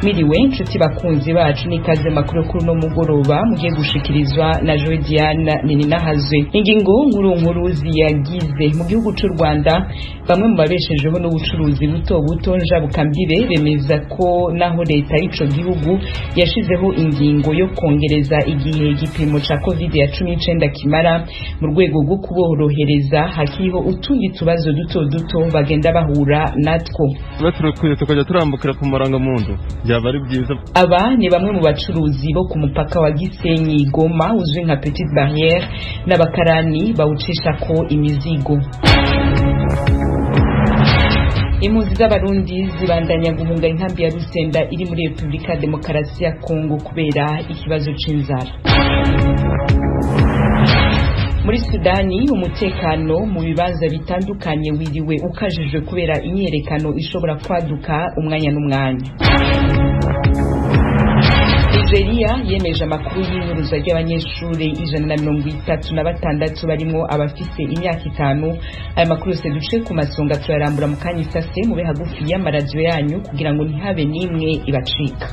Mwiriwe inshuti bakunzi bacu n'ikaze makuru kuri no mugoroba mugiye gushikirizwa na Joy Diane Nininahazwe. Ingingo nkuru ziyagize mu gihugu cy'u Rwanda bamwe mu babeshejeho n'ubucuruzi buto buto njabukambire bemeza ko naho leta y'ico gihugu yashizeho ingingo yo kongereza igihe igipimo ca COVID-19 kimara mu rwego rwo kuborohereza hakiriho utundi tubazo duto bagenda bahura natwo. Baturekuye tukajya turambukira ku marangamuntu byaba ari byiza. Aba ni bamwe mu bacuruzi bo ku mupaka wa Gisenyi Goma uzwi nka Petite Barrière n'abakarani bawucisha ko imizigo. Impunzi z'abarundi zibandanya guhunga inkambi ya Rusenda iri muri Republika Demokarasi ya Kongo kubera ikibazo c'inzara. Muri Sudani umutekano mu bibanza bitandukanye wiriwe ukajijwe kubera imyerekano ishobora kwaduka umwanya n'umwanya. Nigeria yemeje amakuru y'inyuruza ry'abanyeshuri 136 barimo abafite imyaka 5. Aya makuru yose duce ku masonga turarambura mu kanya isase mube hagufi y'amaradiyo yanyu kugira ngo ntihabe n'imwe ibacika.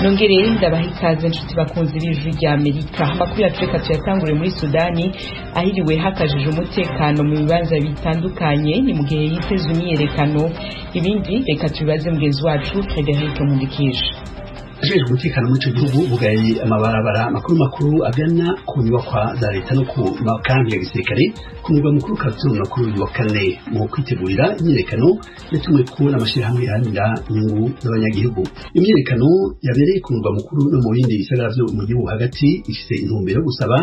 Nongere ndabaha ikaze inshuti bakunzi b'ijwi rya Amerika. Amakuru yacu reka tuyatangure muri Sudani ahiriwe hakajije umutekano mu bibanza bitandukanye ni mu gihe yiteze imyerekano. Ibindi reka tubibaze mugenzi wacu Frederic Mundikije. Jeje umutekano mu cyo gihugu bugaye amabarabara makuru agana ku nyubakwa za leta no ku makambi ya gisirikare ku mugwa mukuru Khartoum no kuri wa kane mu kwitegurira imyerekano yatumwe ku n'amashirahamwe yahanira inyungu z'abanyagihugu. Imyerekano yabereye ku mugwa mukuru no mu bindi bisagara byo mu gihugu hagati ifite intumbero yo gusaba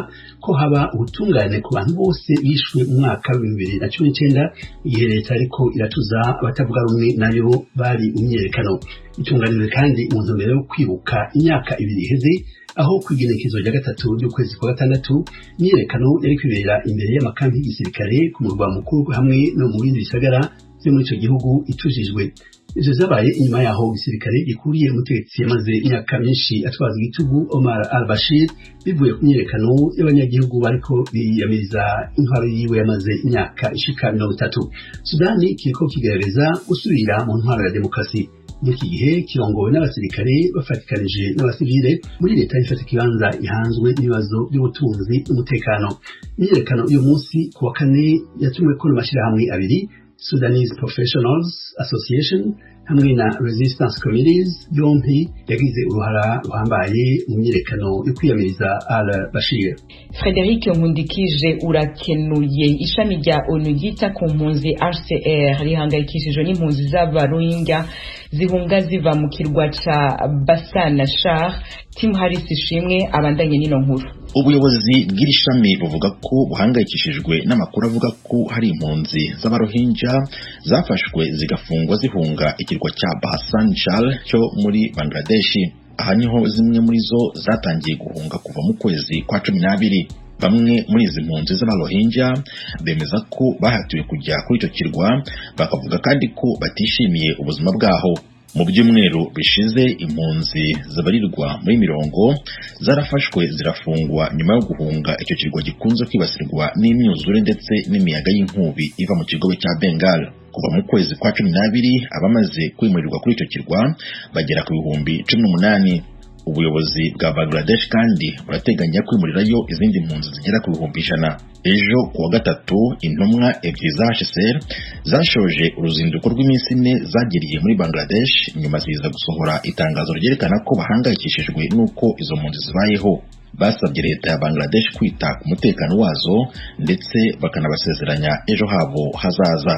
ko haba ubutungane ku bantu bose bishwe mu mwaka wa 2019 igihe leta ariko iratuza abatavuga rumwe nayo bari imyerekano. Itunganijwe kandi mu ntumbero yo kwibuka imyaka 2 iheze aho kwigenekezo rya gatatu ry'ukwezi kwa gatandatu imyerekano yari kwibera imbere y'amakambi y'igisirikare ku murwa mukuru hamwe no mu bindi bisagara byo muri ico gihugu itujijwe. Ivyo zabaye inyuma yaho igisirikare gikuriye umutegetsi yamaze imyaka myinshi atwaza igitugu Omar al-Bashir bivuye ku myerekano y'abanyagihugu bariko biyamiriza intwaro yiwe yamaze imyaka ishika 30. Sudani kiriko kigerageza gusubira mu ntwaro ya demokarasi. Iki gihe kirongowe n'abasirikare bafatikanije n'abasivile muri leta ifata kibanza ihanzwe n'ibibazo by'ubutunzi n'umutekano. Imyerekano uyu munsi ku wa kane yatumwe ko n'amashirahamwe abiri, Sudanese Professionals Association hamwe na Resistance Committees yompi yagize uruhara ruhambaye mu myerekano yo kwiyamiriza al-Bashir. Frederic Nkundikije urakenuye. Ishami rya ONU ryita ku mpunzi HCR rihangayikishijwe n'impunzi z'abaruhinga zihunga ziva mu kirwa ca Basana Shar. Tim Harris ishimwe abandanye n'ino nkuru. Ubuyobozi bw'iri shami buvuga ko buhangayikishijwe n'amakuru avuga ko hari impunzi z'abarohinja zafashwe zigafungwa zihunga ikirwa cya Bahasan Char cyo muri Bangladesh. Aha niho zimwe muri zo zatangiye guhunga kuva mu kwezi kwa 12. Bamwe muri izi mpunzi z'abarohinja bemeza ko bahatiwe kujya kuri icyo kirwa, bakavuga kandi ko batishimiye ubuzima bwaho. Mu byumweru bishize impunzi zabarirwa muri 100 zarafashwe zirafungwa nyuma yo guhunga icyo kirwa gikunze kwibasirwa n'imyuzure ndetse n'imiyaga y'inkubi iva mu kigobe cya Bengal. Kuva mu kwezi kwa 12 abamaze kwimurirwa kuri icyo kirwa bagera ku 18,000. Ubuyobozi bwa Bangladesh kandi burateganya kwimurirayo izindi mpunzi zigera ku 100,000. Ejo ku wa gatatu intumwa ebyiri za HCR zashoje uruzinduko rw'iminsi 4 zagiriye muri Bangladesh nyuma ziza gusohora itangazo ryerekana ko bahangayikishijwe n'uko izo mpunzi zibayeho. Basabye leta ya Bangladesh kwita ku mutekano wazo ndetse bakanabasezeranya ejo habo hazaza.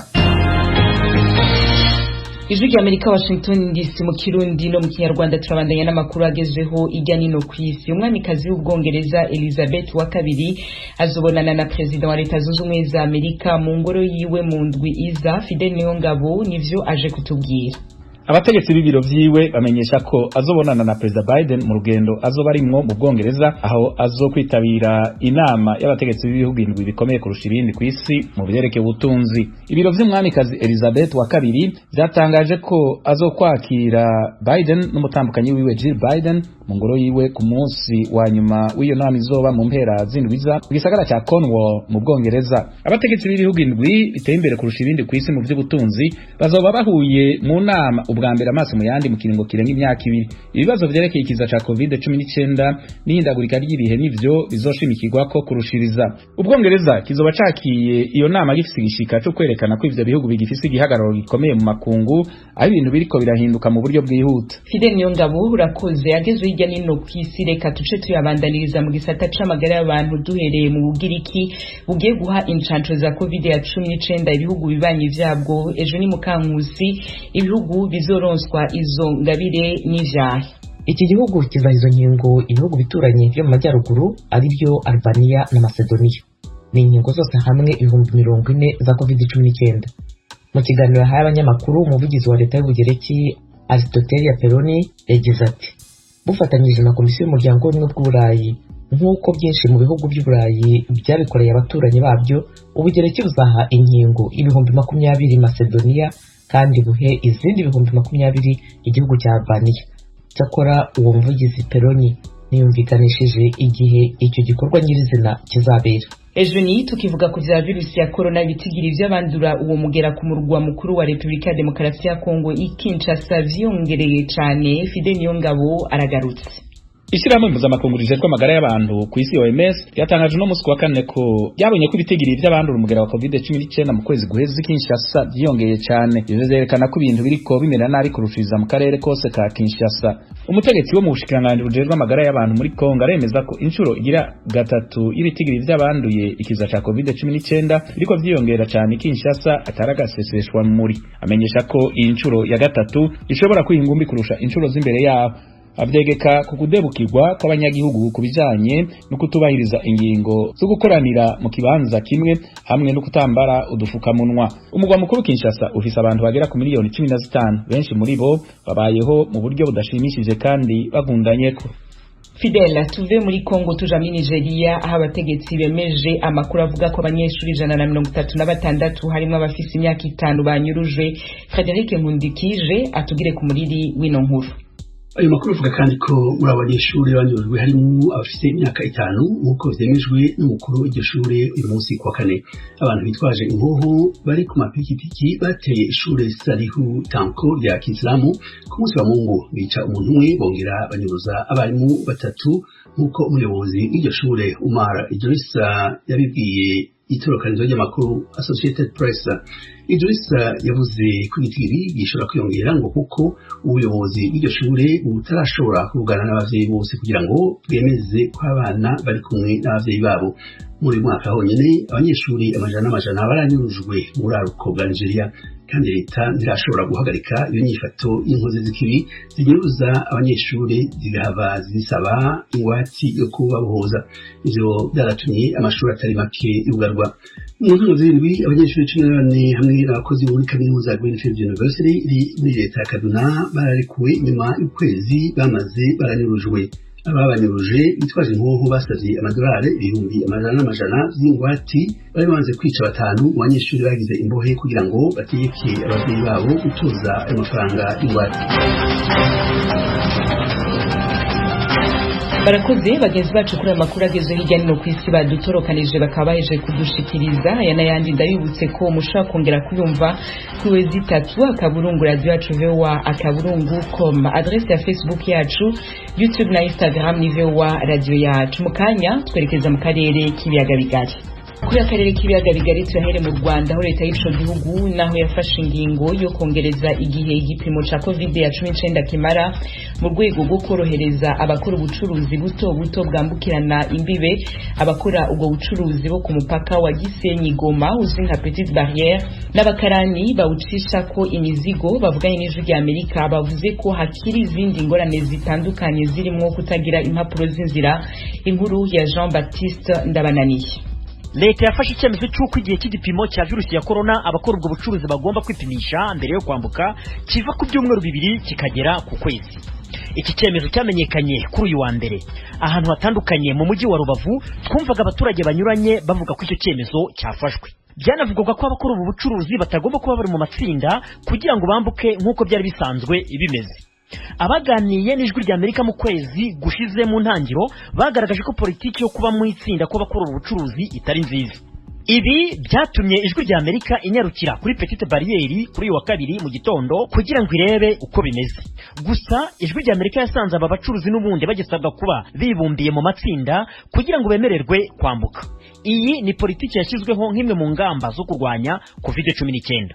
Ijwi rya Amerika Washington DC mu Kirundi no mu Kinyarwanda turabandanya n'amakuru agezweho ijya nino kw'isi. Umwamikazi w'Ubwongereza Elizabeth wa kabiri azobonana na President wa Leta Zunze Ubumwe za Amerika mu ngoro yiwe mu ndwi iza. Fidel Niyongabo nivyo aje kutubwira. Abategetsi b'ibiro vyiwe bamenyesha ko azobonana na President Biden mu rugendo azoba arimwo mu Bwongereza, aho azokwitabira inama y'abategetsi b'ibihugu indwi bikomeye kurusha ibindi kw'isi mu byerekeye ubutunzi. Ibiro vy'umwamikazi Elizabeth wa kabiri vyatangaje ko azokwakira Biden n'umutambukanyi wiwe Jill Biden mu ngoro yiwe ku munsi wa nyuma w'iyo nama izoba mu mpera z'indwiza mu gisagara cya Cornwall mu Bwongereza. Abategetsi b'ibihugu indwi biteye imbere kurusha ibindi ku isi mu by'ubutunzi bazoba bahuye mu nama ubwa mbere amaso mu yandi mu kiringo kirenga imyaka 2. Ibibazo vyerekeye ikiza ca COVID-19 n'ihindagurika ry'ibihe nivyo bizoshimikirwa ko kurushiriza. Ubwongereza kizoba cakiye iyo nama gifise igishika cyo kwerekana ko ivyo bihugu bigifise igihagararo gikomeye mu makungu aho ibintu biriko birahinduka mu buryo bwihuta. Fidel Niyongabo urakoze ageze hirya nino kw'isi. Reka tuce tuyabandaniriza mu gisata c'amagara y'abantu duhereye mu Bugiriki bugiye guha incanco za COVID-19 ibihugu bibanyi vyabwo. Ejo ni Mukankusi ibihugu bizoronswa izo ngabire n'ivyahe. Iki gihugu kizaha izo nkingo ibihugu bituranye byo mu majyaruguru ari byo Albania na Macedonia. Ni inkingo zose hamwe 40,000 za COVID-19. Mu kiganiro yahaye abanyamakuru umuvugizi wa leta y'Ubugereki Aristotelia Peroni yagize ati bufatanyije na komisiyo y'umuryango w'ubumwe bw'Uburayi nk'uko byinshi mu bihugu by'Uburayi byabikoreye abaturanyi babyo, Ubugereki buzaha inkingo 20,000 Macedonia kandi buhe izindi 20,000 igihugu cya Albania. Cyakora uwo muvugizi Peroni niyumvikanishije igihe icyo gikorwa nyirizina kizabera. Ejo ni tukivuga ku vya virusi ya corona bitigira ivy'abandura uwo mugera ku murwa mukuru wa Republika ya Demokarasi ya Kongo Kinshasa vyongereye cane. Fidel Niyongabo aragarutse. Ishirahamwe mpuzamakungu rijejwe amagara y'abantu ku isi OMS yatangaje no musi wa kane ko byabonye ko ibitigiri by'abandura umugera wa COVID-19 mu kwezi guheze Kinshasa byongeye cyane. Ivyo vyerekana ko ibintu biriko bimera nabi kurushiriza mu karere kose ka Kinshasa. Umutegetsi wo mu bushikiranganji bujejwe amagara y'abantu muri Kongo aremeza ko inshuro igira gatatu y'ibitigiri by'abanduye ikiza ca COVID-19 biriko vyiyongera cyane Kinshasa ataragaseseshwa muri. Amenyesha ko iyi inshuro ya gatatu ishobora kwihingumbi kurusha inshuro z'imbere yaho. Avyegeka ku kudebukirwa kw'abanyagihugu kubijanye no kutubahiriza ingingo zo gukoranira mu kibanza kimwe hamwe no kutambara udufukamunwa. Umugwa mukuru Kinshasa ufise abantu bagera ku miliyoni 15, benshi muri bo babayeho mu buryo budashimishije kandi bagundanyeko. Fidel tuve muri Kongo tuja muri Nigeria aho abategetsi bemeje amakuru avuga ko abanyeshuri 136 harimo abafise imyaka 5 banyurujwe. Frederic Nkundikije atugire ku muriri w'ino nkuru. Ayo makuru avuga kandi ko muri abanyeshuri banyurujwe harimo abafite imyaka 5 nk'uko vyemejwe n'umukuru w'iryo shure uyu munsi kwa kane. Abantu bitwaje inkoho bari ku mapikipiki bateye ishure Salihu Tanko rya Kisilamu ku munsi wa Mungu bica umuntu umwe bongera banyuruza abarimu 3 nk'uko umuyobozi w'iryo shure Umar Idrissa yabibwiye itorokanizo ry'amakuru Associated Press. Idrissa yavuze ko igitiri gishobora kwiyongera ngo kuko ubuyobozi bw'iryo shure butarashobora kuvugana n'abavyeyi bose kugira ngo bwemeze ko abana bari kumwe n'abavyeyi babo. Muri mwaka honyene abanyeshuri amajana baranyurujwe muri aruko bwa Nigeria kandi leta ntirashobora guhagarika iyo nyifato y'inkozi z'ikibi zinyuruza abanyeshuri zigahava zisaba ingwati yo kubabohoza. Ivyo byaratumye amashuri atari make yugarwa. Mu ntuzo z'indwi abanyeshuri 14 hamwe n'abakozi muri kaminuza Greenfield University muri leta ya Kaduna bararekuwe nyuma y'ukwezi bamaze baranyurujwe. Ababanyuruje bitwaje inkoho basavye amadolari 100,000 z'ingwati bari bamaze kwica 5 mu banyeshuri bagize imbohe kugira ngo bategeke abavyeyi babo gutoza ayo mafaranga ingwati. Barakoze bagenzi bacu kuri amakuru ageze hirya no kw'isi badutorokanije bakaba baheje kudushikiriza aya n'ayandi. Ndabibutse ko mushaka kongera kuyumva kuri website akaburungu radio yacu VOA akaburungu.com, adresse ya Facebook yacu, YouTube na Instagram ni VOA radio yacu. Mukanya twerekeza mu karere k'ibiyaga bigari. Kuri akarere k'ibiyaga bigari turahere mu Rwanda aho leta y'ico gihugu naho yafashe ingingo yo kongereza igihe igipimo ca COVID-19 kimara mu rwego rwo korohereza abakora ubucuruzi buto buto bwambukirana imbibe, abakora ubwo bucuruzi bo ku mupaka wa Gisenyi Goma uzwi nka Petite Barrière n'abakarani bawucisha ko imizigo. Bavuganye n'ijwi rya Amerika bavuze ko hakiri izindi ngorane zitandukanye zirimo kutagira impapuro z'inzira. Inkuru ya Jean Baptiste Ndabananiye. Leta yafashe icyemezo cy'uko igihe cy'igipimo cya virusi ya corona abakora ubwo bucuruzi bagomba kwipimisha mbere yo kwambuka kiva ku byumweru 2 kikagera ku kwezi. Iki cyemezo cyamenyekanye kuri uyu wa mbere ahantu hatandukanye mu mujyi wa Rubavu. Twumvaga abaturage banyuranye bavuga ko icyo cyemezo cyafashwe. Byanavugwaga ko abakora ubu bucuruzi batagomba kuba bari mu matsinda kugira ngo bambuke nk'uko byari bisanzwe bimeze. Abaganiye n'ijwi rya Amerika mu kwezi gushize mu ntangiro bagaragaje ko politiki yo kuba mu itsinda kw'abakora ubucuruzi itari nziza. Ibi byatumye ijwi rya Amerika inyarukira kuri Petite Barriere kuri uyu wa kabiri mu gitondo kugira ngo irebe uko bimeze. Gusa ijwi rya Amerika yasanze aba bacuruzi n'ubundi bagisabwa kuba bibumbiye mu matsinda kugira ngo bemererwe kwambuka. Iyi ni politiki yashyizweho nk'imwe mu ngamba zo kurwanya COVID-19.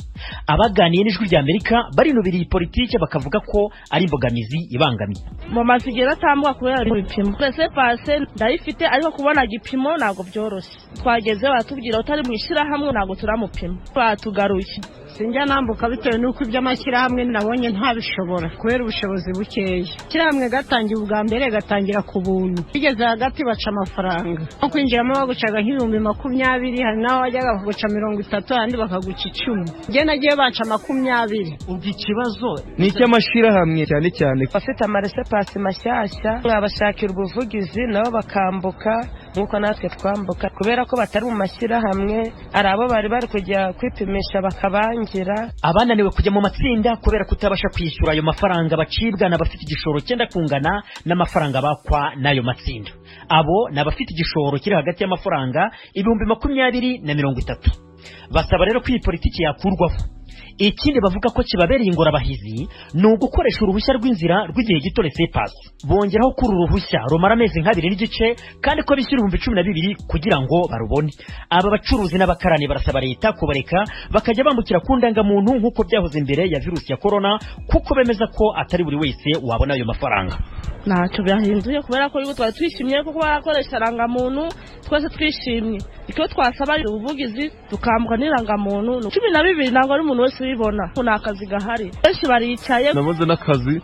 Abaganiye n'ijwi rya Amerika barinubiriye iyi politiki bakavuga ko ari imbogamizi ibangamiye. Mu mazigera atambuka kubera ibipimo. Presse passe ndayifite ariko kubona igipimo ntago byoroshye. Twageze batubwira utari mu ishirahamwe ntago turamupima. Batugaruye. Sinjya nambuka bitewe nuko iby'amashyirahamwe nabonye ntabishobora kubera ubushobozi bukeya. Ishyirahamwe gatangira ubwa mbere gatangira ku buntu. Bigeze hagati baca amafaranga. Nko kwinjiramo bagucaga nk'ibihumbi 20, hari naho wajyaga kuguca 30 andi bakaguca 10. Njye nagiye baca 20. Ubwo ikibazo ni icy'amashyirahamwe cyane cyane. Bafite amarese pasi mashyashya mwabashakira ubuvugizi nabo bakambuka nkuko natwe twambuka kubera ko batari mu mashyirahamwe ari abo bari kujya kwipimisha bakabangira. Abananiwe kujya mu matsinda kubera kutabasha kwishyura ayo mafaranga bacibwa n'abafite igishoro cyenda kungana n'amafaranga bakwa n'ayo matsinda. Abo n'abafite igishoro kiri hagati y'amafaranga 20,000 na 30. Basaba rero ko iyi politiki yakurwaho. Ikindi bavuga ko kibabereye ingorabahizi ni ugukoresha uruhushya rw'inzira rw'igihe gito laissez-passer. Bongeraho kuri uruhushya rumara amezi 2 n'igice kandi ko bishyura 12,000 kugira ngo barubone. Aba bacuruzi n'abakarani barasaba leta kubareka bakajya bambukira ku ndangamuntu nk'uko byahoze imbere ya virusi ya corona kuko bemeza ko atari buri wese wabona ayo mafaranga. Ntacyo byahinduye kubera ko twari twishimye kuko barakoresha rangamuntu twese twishimye. Icyo twasaba ubuvugizi tukambuka n'irangamuntu 12 ntabwo ari umuntu wese ubibona. Kuna akazi gahari. Benshi baricaye. Nabuze n'akazi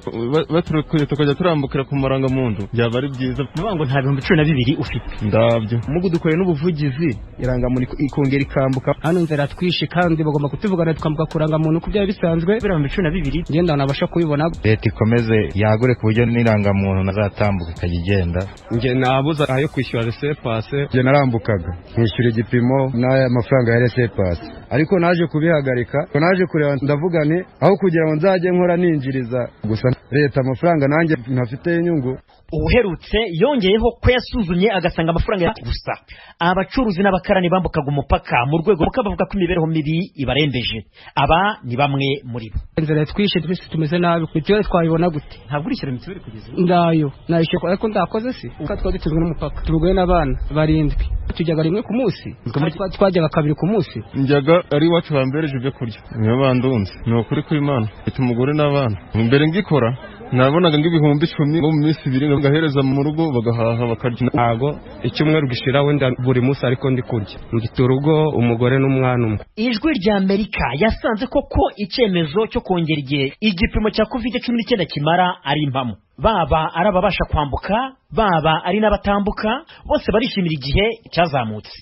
baturukuye tukajya turambukira ku marangamuntu. Byaba ari byiza. Nubango nta 12,000 ufite. Ndabyo. Mugu dukoreye n'ubuvugizi irangamuntu ikongera ikambuka. Hano nzira twishi kandi bagomba kutuvugana tukambuka kurangamuntu ku byari bisanzwe. 12,000 ngenda nabasha kubibona. Leta ikomeze yagure ku buryo n'irangamuntu nazatambuka ikagenda. Nge nabuza ayo kwishyura laissez-passer. Nge narambukaga nishyura igipimo n'aya mafaranga ya laissez-passer. Ariko naje kubihagarika. Naje kureba ndavugane aho kugira ngo nzajye nkora ninjiriza gusa leta amafaranga nanjye ntafite inyungu. Uherutse yongeyeho ko yasuzumye agasanga amafaranga gusa. Abacuruzi n'abakarani bambukaga umupaka mu rwego bavuga ko imibereho mibi ibarembeje. Aba ni bamwe muri bo. Inzira twishe twese tumeze nabi kuko twayibona gute? Ntabwo urishyura mituweli kugeza. Ndayo nayishe ariko ndakoze si. Uko twadutunzwe n'umupaka. Turugoye n'abana 7. Tujyaga rimwe ku munsi. Twajyaga 2 ku munsi. Njyaga ari wacu bambereje ibyo kurya. Niyo bandunze. Ni ukuri kw'Imana. Ite umugore n'abana. Imbere ngikora nabonaga ng'ibihumbi 10 mu minsi 2 ngahereza mu rugo bagahaha bakarya. Ntago icyumweru gishira wenda buri munsi ariko ndi kurya. Ngita urugo umugore n'umwana umwe. Ijwi rya Amerika yasanze koko icyemezo cyo kongera igihe igipimo cya COVID-19 kimara ari impamo. Baba arababasha kwambuka, baba ari n'abatambuka, bose barishimira igihe cyazamutse.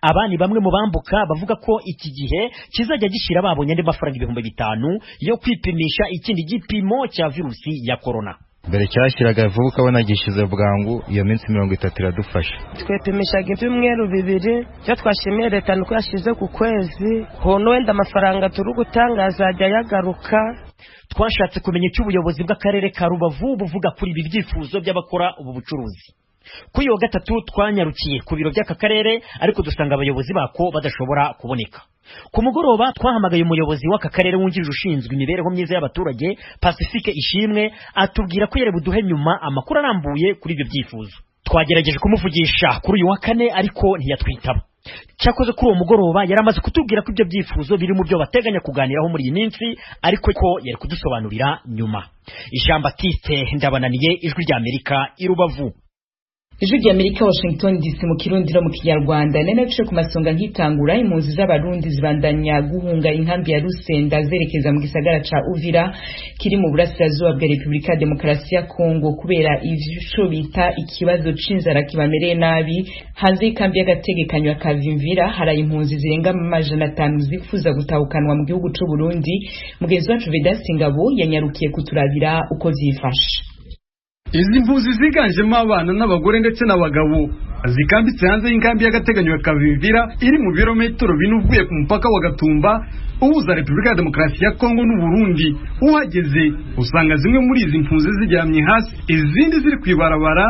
Aba ni bamwe mu bambuka bavuga ko iki gihe kizajya gishira babonye andi mafaranga 5,000 yo kwipimisha ikindi gipimo cya virusi ya corona. Mbere cyashyiraga vuba ukabona gishize bwangu iyo minsi 30 iradufasha. Twepimishaga ibyumweru 2 cyo twashimiye leta nuko yashize ku kwezi hono wenda amafaranga turi gutangaza ajya yagaruka. Twashatse kumenya icyo ubuyobozi bw'akarere ka Rubavu buvuga kuri ibi byifuzo by'abakora ubu bucuruzi. Kuri yo gatatu twanyarukiye ku biro by'aka karere ariko dusanga abayobozi bako badashobora kuboneka. Ku mugoroba twahamagaye umuyobozi w'aka karere wungirije ushinzwe imibereho myiza y'abaturage Pacifique Ishimwe atubwira ko yere buduhe nyuma amakuru arambuye kuri ibyo byifuzo. Twagerageje kumuvugisha kuri uyu wa 4 ariko ntiyatwitaba. Cyakoze kuri uwo mugoroba yaramaze kutubwira ko ibyo byifuzo biri mu byo bateganya kuganiraho muri iyi minsi ariko ko yari kudusobanurira nyuma. Jean Baptiste Ndabananiye, Ijwi rya Amerika, i Rubavu. Ijwi rya Amerika, Washington DC, mu Kirundi no mu Kinyarwanda. Nene cyo ku masonga nkitangura impunzi z'abarundi zibandanya guhunga inkambi ya Rusenda zerekeza mu gisagara ca Uvira kiri mu burasirazuba bwa Republika Demokarasi ya Kongo kubera ivyo bita ikibazo c'inzara kibamereye nabi. Hanze y'ikambi y'agategekanywa ka Vimvira hari impunzi zirenga 500 zifuza gutahukanwa mu gihugu c'u Burundi. Mugenzi wacu Vedaste Ngabo yanyarukiye kuturabira uko vyifashe. Izi mpunzi ziganjemo abana n'abagore ndetse n'abagabo zikambitse hanze y'inkambi y'agateganyo ya Kavimvira iri mu birometero bine uvuye ku mupaka wa Gatumba uhuza Repubulika ya Demokarasi ya Kongo n'u Burundi. Uhageze usanga zimwe muri izi mpunzi ziryamye hasi, izindi ziri kwibarabara,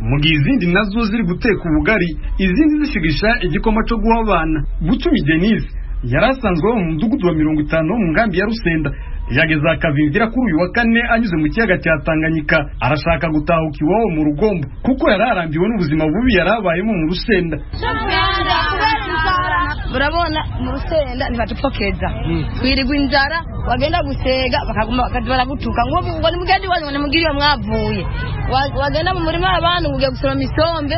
mu gihe izindi nazo ziri guteka ubugari, izindi zishigisha igikoma cyo guha abana. Bucumi Denise yarasanzwe mu mudugudu wa 50 mu nkambi ya Rusenda, yageza Kavimvira kuri uyu wa kane anyuze mu kiyaga cya Tanganyika. Arashaka gutahuka iwabo mu Rugombo kuko yararambiwe n'ubuzima bubi yarabayemo mu Rusenda. Urabona mu Rusenda ntibatupokeza, twirigwa inzara, wagenda gusega bakaguma gutuka ngo ni mugende wanyu mugiriyo mwavuye, wagenda mu murima abantu ugiye gusoroma isombe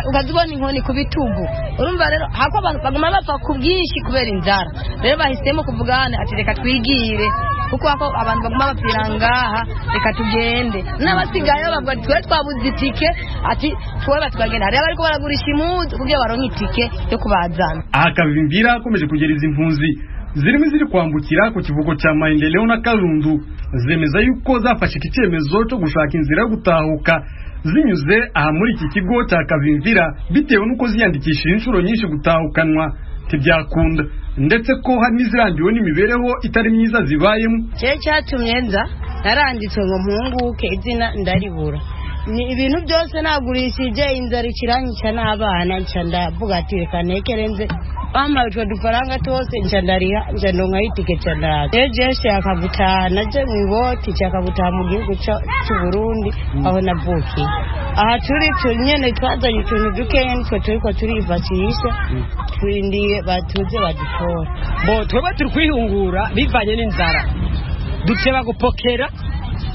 ukazibona inkoni ku bitugu. Urumva rero hako abantu baguma bapfa ku bwinshi kubera inzara. Rero bahisemo kuvugana ati reka twigire kuko hako abantu baguma bapfira ngaha, reka tugende. N'abasigaye bavuga twe twabuze itike ati twe batwagenda, rero bariko baragurisha imudu kugira baronke itike yo kubazana. Kavimvira akomeje kugera izi mpunzi zirimo ziri kwambukira ku kivuko cya Maendeleo na Kalundu, zemeza yuko zafashe icyemezo cyo gushaka inzira yo gutahuka zinyuze aha muri iki kigo cya Kavimvira bitewe nuko ziyandikishije inshuro nyinshi gutahukanwa ntibyakunda, ndetse ko hari n'izirambiwe n'imibereho itari myiza zibayemo. Cyatumye nza naranditse ngo mpunguke, izina ndaribura. Ni ibintu byose nagurishije, inzara ikiranyica n'abana, nca ndavuga ati reka nekerenze bampa utwo dufaranga twose nca ndariha, nca ndonka itike nca ndaza. Jeje nshaka gutaha, naje mwiboti nshaka gutaha mu gihugu cy'u Burundi aho navukiye. Aha turi nyene twazanye utuntu dukeya nitwe turiko turifashisha, turindiye batuze badukora. Twebwe turi kwihungura bivanye n'inzara, duteba gupokera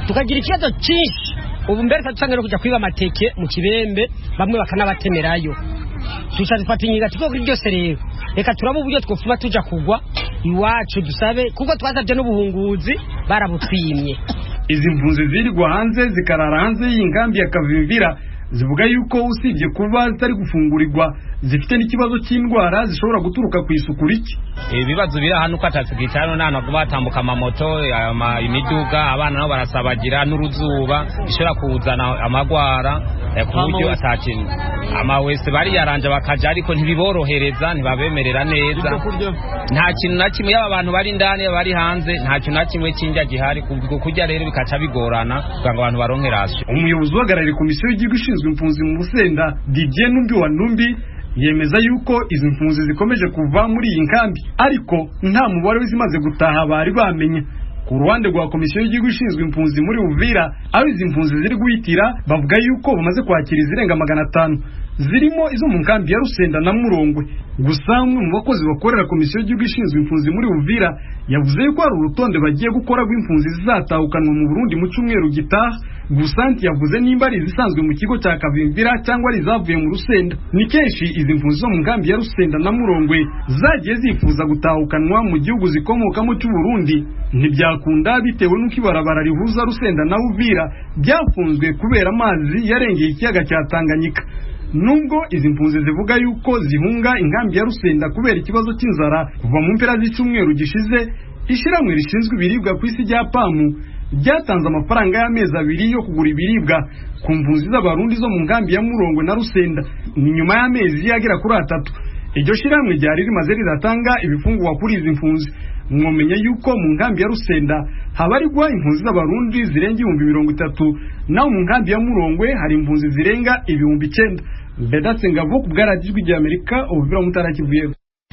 tukagira ikibazo cyinshi. Ubu mbere tatangero kujya kwiba amateke mu Kibembe, bamwe bakanabatemerayo. Tushafata inyiga tiko kuri byose rero. Reka turaba uburyo twofuma tuja kugwa iwacu dusabe kuko twazabye n'ubuhunguzi barabutwimye. Izi mpunzi zirigwa hanze zikarara hanze y'inkambi ya Kavimvira zivuga yuko usibye kuba zitari gufungurirwa zifite n'ikibazo cy'indwara zishobora guturuka ku isuku rike. Ibibazo biri hano ko atasigitano nana kuba batambuka amamoto imiduga, abana nabo barasabagira n'uruzuba bishobora kuzana amagwara ku buryo atakintu amawese bari yaranje bakaja ariko ntibiborohereza, ntibabemerera neza. Nta kintu na kimwe y'aba bantu bari ndani bari hanze, nta kintu na kimwe kinjya gihari kubwo kujya rero bikaca bigorana kugira ngo abantu baronke rasyo. Umuyobozi uhagarariye komisiyo y'igihugu ishinzwe impunzi mu Rusenda, Didier Numbi yemeza yuko izi mpunzi zikomeje kuva muri iyi nkambi ariko nta mubare w'izimaze gutaha bari bamenye. Ku ruhande rwa komisiyo y'igihugu ishinzwe impunzi muri Uvira, aho izi mpunzi ziri guhitira bavuga yuko bamaze kwakira izirenga 500 zirimo izo mu nkambi ya Rusenda na Murongwe. Gusa umwe mu bakozi bakorera komisiyo y'igihugu ishinzwe impunzi muri Uvira yavuze yuko hari urutonde bagiye gukora rw'impunzi zizatahukanwa mu Burundi mu cyumweru gitaha. Gusa yavuze nimba ari izisanzwe mu kigo cya Kavimvira cyangwa ari zavuye mu Rusenda. Ni kenshi izi mpunzi zo mu nkambi ya Rusenda na Murongwe zagiye zifuza gutahukanwa mu gihugu zikomokamo cy'u Burundi, ntibyakunda bitewe n'uko ibarabara rihuza Rusenda na Uvira byafunzwe kubera amazi yarengeye ikiyaga cya Tanganyika. Nubwo izi mpunzi zivuga yuko zihunga inkambi ya Rusenda kubera ikibazo cy'inzara, kuva mu mpera z'icyumweru gishize ishiramwe rishinzwe ibiribwa ku isi rya PAMU byatanze amafaranga y'amezi 2 yo kugura ibiribwa ku mpunzi z'abarundi zo mu nkambi ya Murongwe na Rusenda. Ni nyuma y'amezi yagera kuri 3 iryo shiramwe ryari rimaze riratanga ibifungwa kuri izi mpunzi. Mwomenya yuko mu nkambi ya Rusenda habarirwa impunzi z'abarundi zirenga 30,000, naho mu nkambi ya Murongwe hari impunzi zirenga 9,000. Vedatse Ngabo ku bwaragijwe rya Amerika Uvira mutarakivuye.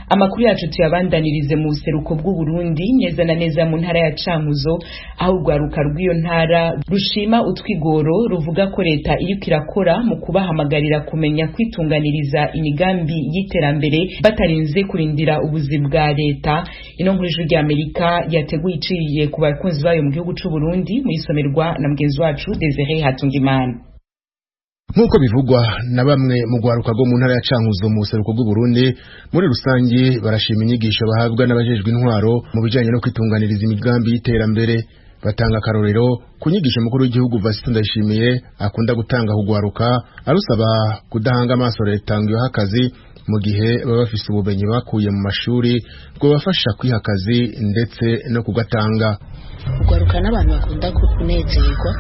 Amakuru yacu tuyabandanirize mu buseruko bw'u Burundi, neza na neza mu ntara ya Cankuzo, aho urwaruka rw'iyo ntara rushima utwigoro ruvuga ko leta iyo kirakora mu kubahamagarira kumenya kwitunganiriza imigambi y'iterambere batarinze kurindira ubuzi bwa leta. Ino nkuru y'ijwi rya Amerika yateguye iciye ku bakunzi bayo mu gihugu cy'u Burundi, muyisomerwa na mugenzi wacu Desire Hatungimana. Nkuko bivugwa na bamwe mu gwaruka go mu ntara ya Cankuzo mu buseruko bw'u Burundi, muri rusangi barashima inyigisho bahabwa n'abajejwe intwaro mu bijanye no kwitunganiriza imigambi y'iterambere. Batanga karorero kunyigisha mukuru w'igihugu Vasito Ndayishimiye akunda gutanga kugwaruka arusaba kudahanga amaso leta ngo akazi mu gihe baba bafise ubumenyi bakuye mu mashuri bwo bafasha kwiha akazi ndetse no kugatanga. Ugwaruka n'abantu bakunda kunezerwa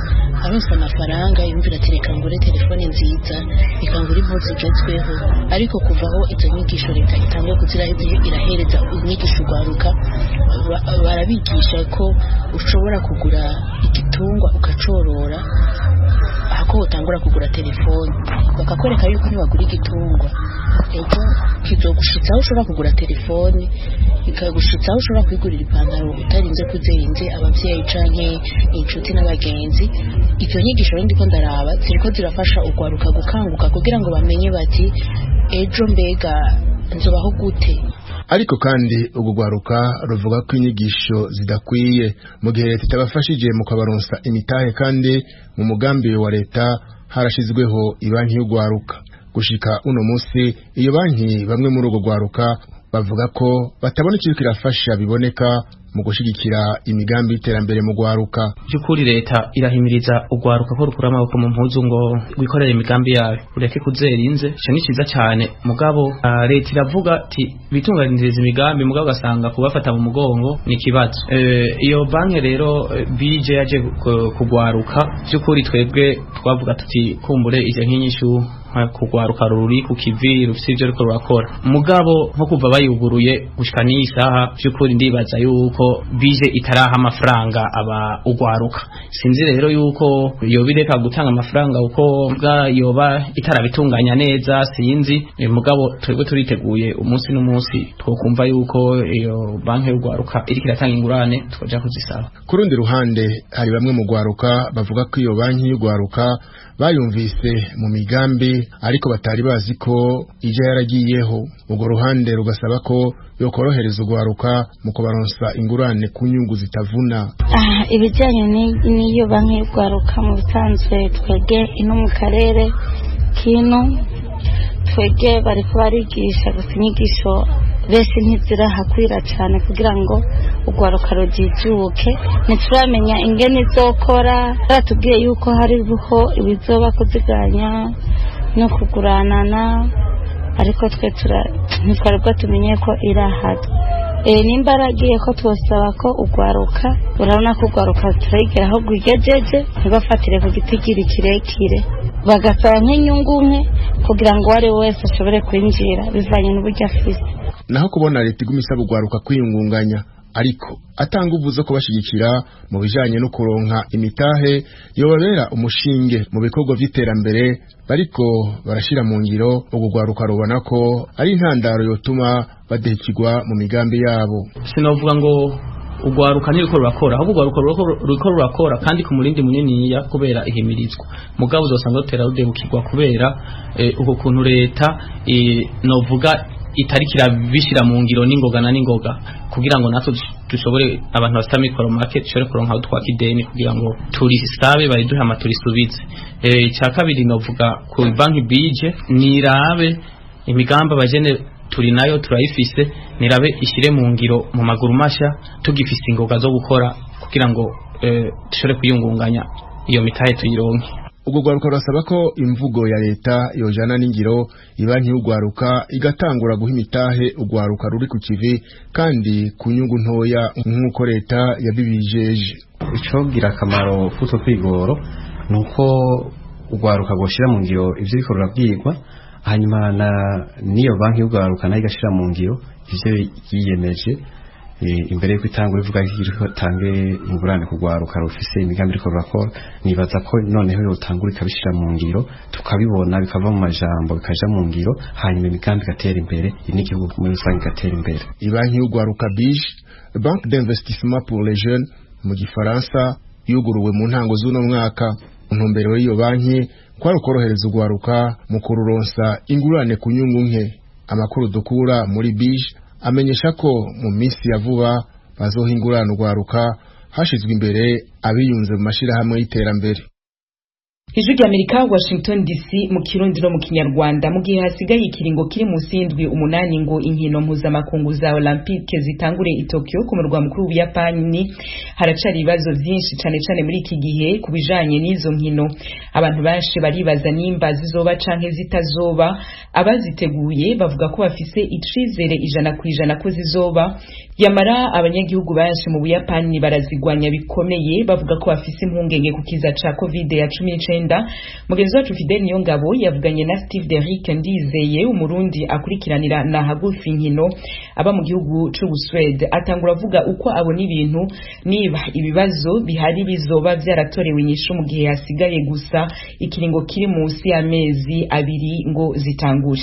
aronse amafaranga yumvira ati reka ngure telefone nziza reka ngure impuzu zigezweho, ariko kuvaho izo nyigisho leta itangiye kuzira irahereza inyigisho ugwaruka barabigisha ko ushobora kugura igitungwa ukacorora ako utangura kugura telefone, bakakwereka yuko ntibagura igitungwa ego kizogushitsaho ushobora kugura telefone, ikagushitsaho ushobora kwigurira ipantaro utarinze kuzenze abavyeyi canke inshuti n'abagenzi. Izo nyigisho rindi ko ndaraba ziriko zirafasha ugwaruka gukanguka kugira ngo bamenye bati ejo mbega nzobaho gute. Ariko kandi ugugwaruka ruvuga ko inyigisho zidakwiye mu gihe leta itabafashije mu kabaronsa imitahe, kandi mu mugambi wa leta harashizweho ibanki y'ugwaruka. Gushika uno musi iyo banki bamwe muri ugo gwaruka bavuga ko batabona ikintu kirafasha biboneka mu gushigikira imigambi y'iterambere mu gwaruka. Byukuri leta irahimiriza ugwaruka ko rukura amaboko mu mpuzu ngo wikorere imigambi yawe ureke kuzerinze, cyo ni ciza cyane. Mugabo leta iravuga ati bitunganiriza imigambi, mugabo gasanga kubafata mu mugongo ni kibazo. Iyo banki rero bije yaje kugwaruka, byukuri twebwe twavuga tuti kumbure ije nk'inyishu kugwaruka ruri ku kivi rufite ibyo riko rurakora. Mugabo nko kuva bayuguruye gushika n'iyi saha byukuri ndibaza yuko bije itaraha amafaranga aba ugwaruka. Sinzi rero yuko yobireka gutanga amafaranga uko yoba itarabitunganya neza, sinzi. Mugabo twebwe turiteguye umunsi n'umunsi twokumva yuko iyo banki y'ugwaruka iriko iratanga ingurane twaja kuzisaba. Ku rundi ruhande hari bamwe mu gwaruka bavuga ko iyo banki y'ugwaruka bayumvise mu migambi ariko batari bazi ko ije yaragiyeho. Ubwo ruhande rugasaba ko yokorohereza ugwaruka mu kubaronsa ingurane ku nyungu zitavuna. Ibijyanye n'iyo banki y'ugwaruka mu bisanzwe twege ino mu karere kino twege bariko barigisha gusa inyigisho bese ntizirahakwira cyane kugira ngo ugwaruka rujijuke. Ntituramenya ingene izokora, baratubwiye yuko hariho ibizoba kuziganya no kuguranana, ariko twe ntitwaribwo tumenye ko irahari. Nimba aragiye ko twosaba ko ugwaruka, urabona ko ugwaruka turayigera aho rwigejeje, ntibafatire ku gitigiri kirekire, bagasaba nk'inyungu nke kugira ngo uwari wese ashobore kwinjira bivanye n'uburyo afise. Naho kubona leta iguma isaba ugwaruka kwiyungunganya ariko atanga uvuze ko bashigikira mu bijanye no kuronka imitahe yobabera umushinge mu bikorwa vy'iterambere bariko barashira mu ngiro. Ugugwaruka rubona ko ari intandaro yotuma badehikirwa mu migambi yabo. Sinovuga ngo ugwaruka niriko rurakora, ahubwo ugwaruka ruriko rurakora kandi ku murindi munini ya kubera ihimirizwa. Mugabo uzosanga rutera rudebukirwa kubera uko kuntu leta novuga itarikira bishira mu ngiro n'ingoga na n'ingoga kugira ngo natwe dushobore abantu bafite mikoro market dushobore kuronka utwaka ideni kugira ngo turisabe bariduhe amaturisubize. Cya kabiri novuga ku banki bije nirabe imigamba bajene turi nayo turayifise, nirabe ishire mu ngiro mu maguru masha tugifise ingoga zo gukora kugira ngo dushobore kuyungunganya iyo mitahe tuyironke. Ubwo gwaruka rusaba ko imvugo ya leta yojana n'ingiro ibanki y'ugwaruka igatangura guha imitahe ugwaruka ruri ku kivi kandi ku nyungu ntoya nk'uko leta yabibijeje. Icogira akamaro kuto kwigoro nuko ugwaruka goshira mu ngiro ivyo biko rurabwirwa, hanyuma niyo banki y'ugwaruka nayo igashira mu ngiro ivyo yiyemeje imbere yuko itangura ivuga ko tange ingurane kugwaruka rufise imigambi riko rurakora. Nibaza ko noneho yotangura ikabishira mu ngiro tukabibona bikava mu majambo bikaja mu ngiro, hanyuma imigambi gatera imbere n'igihugu muri rusange gatera imbere. Ibanki y'ugwaruka BIGE, Banque d'investissement pour les jeunes mu gifaransa, yuguruwe mu ntango z'uno mwaka. Intumbero y'iyo banki kwari ukorohereza ugwaruka mu kururonsa ingurane ku nyungu nke. Amakuru dukura muri BIGE amenyesha ko mu minsi ya vuba bazohingurana ugwaruka hashizwe imbere abiyunze mu mashirahamwe y'iterambere. Ijwi ry'Amerika Washington DC mu Kirundi no mu Kinyarwanda mu gihe hasigaye ikiringo kiri munsi y'indwi 8 ngo inkino mpuzamakungu za Olympique zitangure i Tokyo ku murwa mukuru w'Ubuyapani haracari ibibazo vyinshi cane muri iki gihe kubijanye n'izo nkino. Abantu benshi baribaza nimba zizoba canke zitazoba, abaziteguye bavuga ko bafise icizere 100% ko zizoba, yamara abanyagihugu benshi mu Buyapani barazigwanya bikomeye bavuga ko bafise impungenge ku kiza ca COVID-19. Mugenzi wacu Fidel Niyongabo yavuganye na Steve Derrick Ndizeye umurundi akurikiranira na hagufi inkino aba mu gihugu c'u Sweden, atangura avuga uko abona ibintu niba ibibazo bihari bizoba vyaratorewe inyishu mu gihe hasigaye gusa ikiringo kiri munsi y'amezi 2 ngo zitangure.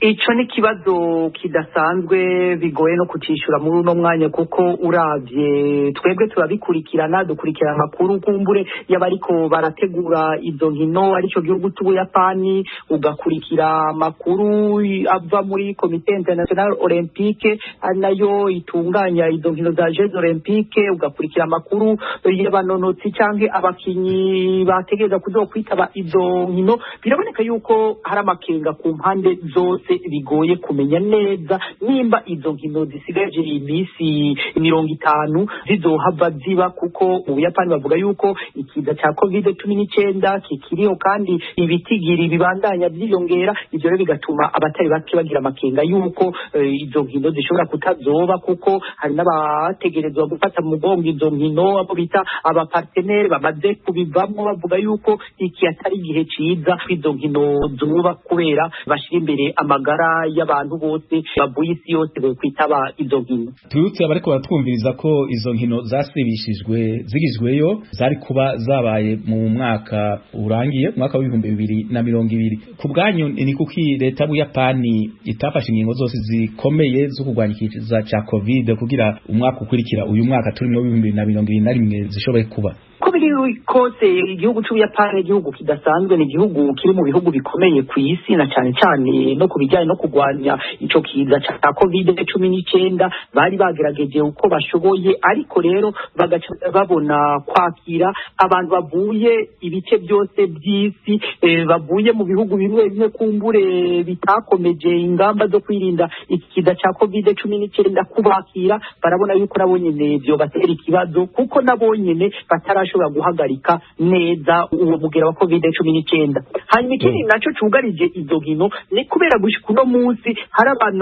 Ico ni kibazo kidasanzwe bigoye no kucishura muri uno mwanya kuko uravye twebwe turabikurikirana dukurikirana makuru kumbure y'abariko barategura izo nkino arico gihugu c'Ubuyapani, ugakurikira makuru ava muri Komite International Olympique nayo itunganya izo nkino za Jeux Olympique, ugakurikira makuru y'abanonotsi canke abakinyi bategeza kuzokwitaba izo nkino. Biraboneka yuko hari amakenga ku mpande zose bigoye kumenya neza nimba izo nkino zisigaje imisi 50 zizohava ziba kuko mu Buyapani bavuga yuko ikiza ca COVID-19 kikiriho kandi ibitigiri bibandanya byiyongera. Ivyo rero bigatuma abatari bake bagira amakenga yuko izo nkino zishobora kutazoba kuko hari n'abategerezwa gufata mu mugongo izo nkino abo bita aba partenaire bamaze kubivamo bavuga yuko iki atari igihe ciza izo nkino zuba kubera bashira imbere amagara y'abantu bose babuye isi yose kwitaba izo nkino. Tuyutse abariko baratwumviriza ko izo nkino zasibishijwe zigizweyo zari kuba zabaye mu mwaka urangiye mwaka w'2020. Ku bwanyu ni kuki leta y'Ubuyapani itafashe ingingo zose zikomeye zo kurwanya ikiza ca COVID kugira umwaka ukurikira uyu mwaka turimo 2021 zishoboye kuba? Ko biri kose igihugu c'Ubuyapani igihugu kidasanzwe, ni igihugu kiri mu bihugu bikomeye ku isi na cane no kubijyanye no kurwanya ico kiza ca COVID-19. Bari bagerageje uko bashoboye ariko rero bagaca babona kwakira abantu bavuye ibice byose by'isi, bavuye mu bihugu bimwe kumbure bitakomeje ingamba zo kwirinda iki kiza ca COVID-19 kubakira barabona yuko nabo nyene byo batera ikibazo kuko nabo nyene batarashobora guhagarika neza uwo mugera wa COVID-19. Hanyuma ikindi naco cugarije izo nkino ni kubera gushika uno munsi hari abantu